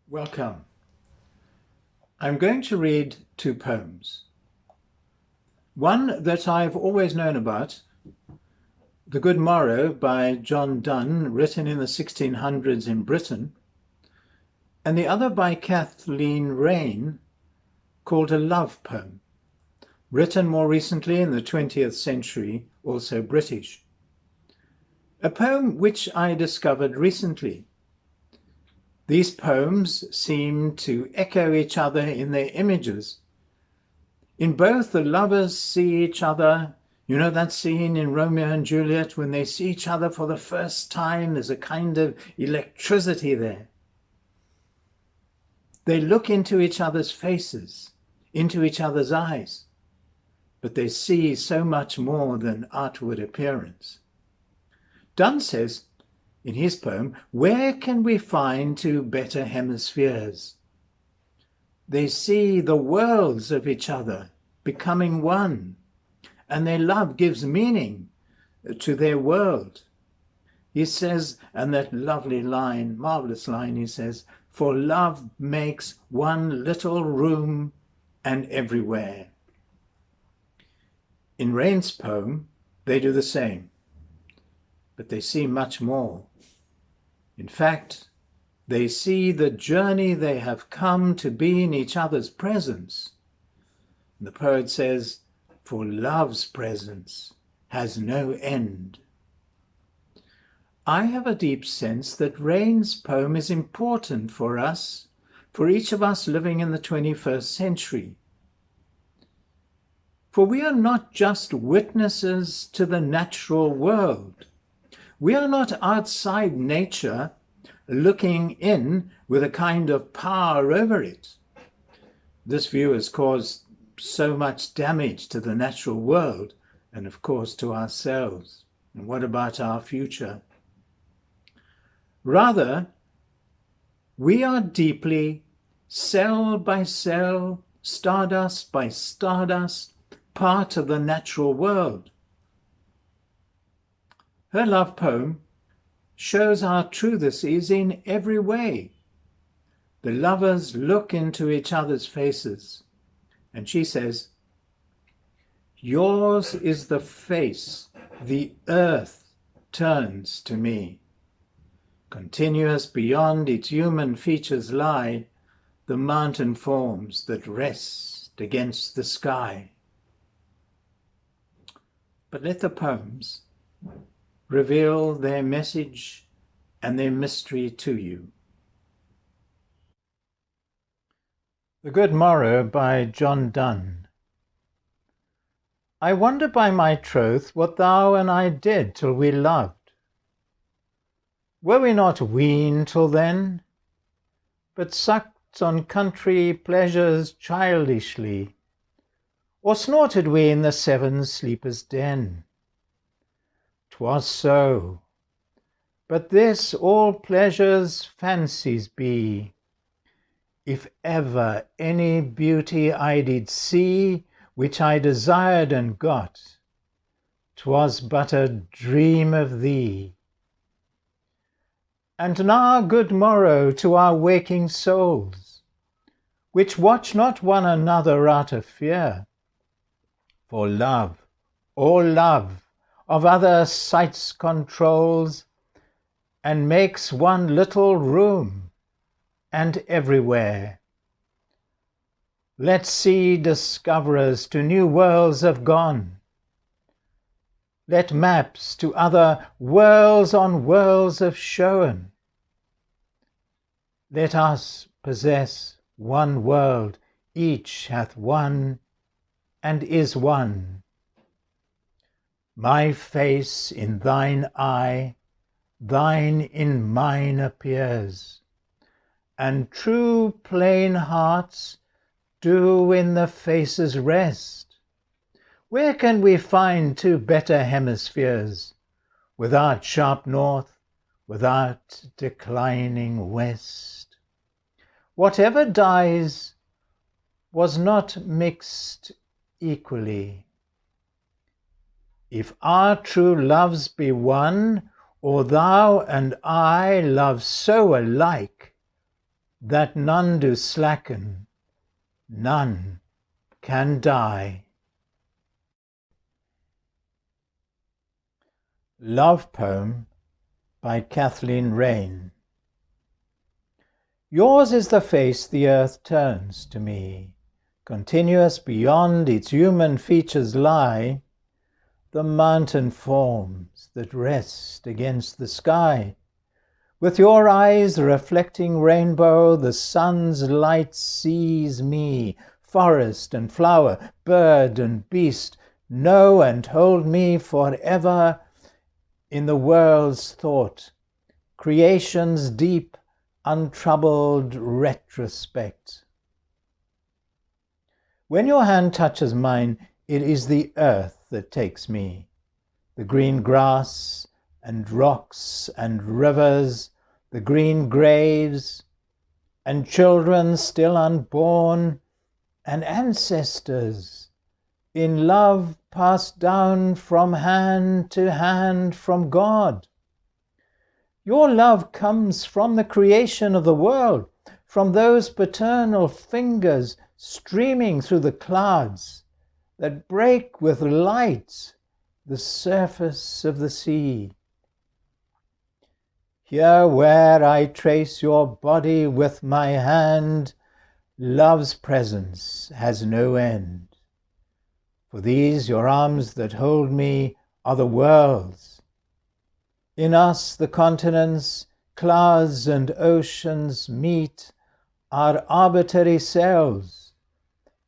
Welcome. I'm going to read two poems. One that I've always known about, The Good Morrow by Donne, written in the 1600s in Britain, and the other by Kathleen Raine, called a love poem, written more recently in the 20th century, also British. A poem which I discovered recently. These poems seem to echo each other in their images. In both, the lovers see each other. You know that scene in Romeo and Juliet when they see each other for the first time? There's a kind of electricity there. They look into each other's faces, into each other's eyes, but they see so much more than outward appearance. Donne says, in his poem, where can we find two better hemispheres? They see the worlds of each other becoming one, and their love gives meaning to their world. He says, and that lovely line, marvelous line, he says, for love makes one little room and everywhere. In Raine's poem, they do the same, but they see much more. In fact, they see the journey they have come to be in each other's presence. The poet says, for love's presence has no end. I have a deep sense that Raine's poem is important for us, for each of us living in the 21st century. For we are not just witnesses to the natural world. We are not outside nature looking in with a kind of power over it. This view has caused so much damage to the natural world and, of course, to ourselves. And what about our future? Rather, we are deeply, cell by cell, stardust by stardust, part of the natural world. Her love poem shows how true this is in every way. The lovers look into each other's faces, and she says, yours is the face the earth turns to me. Continuous beyond its human features lie the mountain forms that rest against the sky. But let the poems reveal their message and their mystery to you. The Good Morrow by Donne. I wonder by my troth what thou and I did till we loved. Were we not weaned till then, but sucked on country pleasures childishly, or snorted we in the seven sleepers' den? 'Twas so, but this all pleasures fancies be. If ever any beauty I did see, which I desired and got, 'twas but a dream of thee. And now good morrow to our waking souls, which watch not one another out of fear. For love, all love, of other sights controls, and makes one little room, and everywhere. Let sea discoverers to new worlds have gone. Let maps to other worlds on worlds have shown. Let us possess one world, each hath one, and is one. My face in thine eye, thine in mine appears, and true plain hearts do in the faces rest. Where can we find two better hemispheres, without sharp north, without declining west? Whatever dies was not mixed equally. If our true loves be one, or thou and I love so alike, that none do slacken, none can die. Love Poem by Kathleen Raine. Yours is the face the earth turns to me, continuous beyond its human features lie the mountain forms that rest against the sky. With your eyes reflecting rainbow, the sun's light sees me, forest and flower, bird and beast, know and hold me forever in the world's thought, creation's deep, untroubled retrospect. When your hand touches mine, it is the earth that takes me, the green grass and rocks and rivers, the green graves and children still unborn, and ancestors in love passed down from hand to hand from God. Your love comes from the creation of the world, from those paternal fingers streaming through the clouds that break with light the surface of the sea. Here where I trace your body with my hand, love's presence has no end. For these your arms that hold me are the worlds. In us the continents, clouds and oceans meet, our arbitrary selves,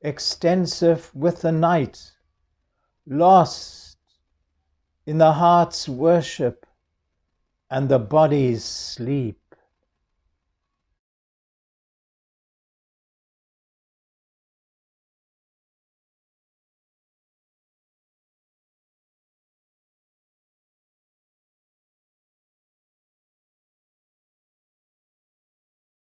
extensive with the night, lost in the heart's worship and the body's sleep.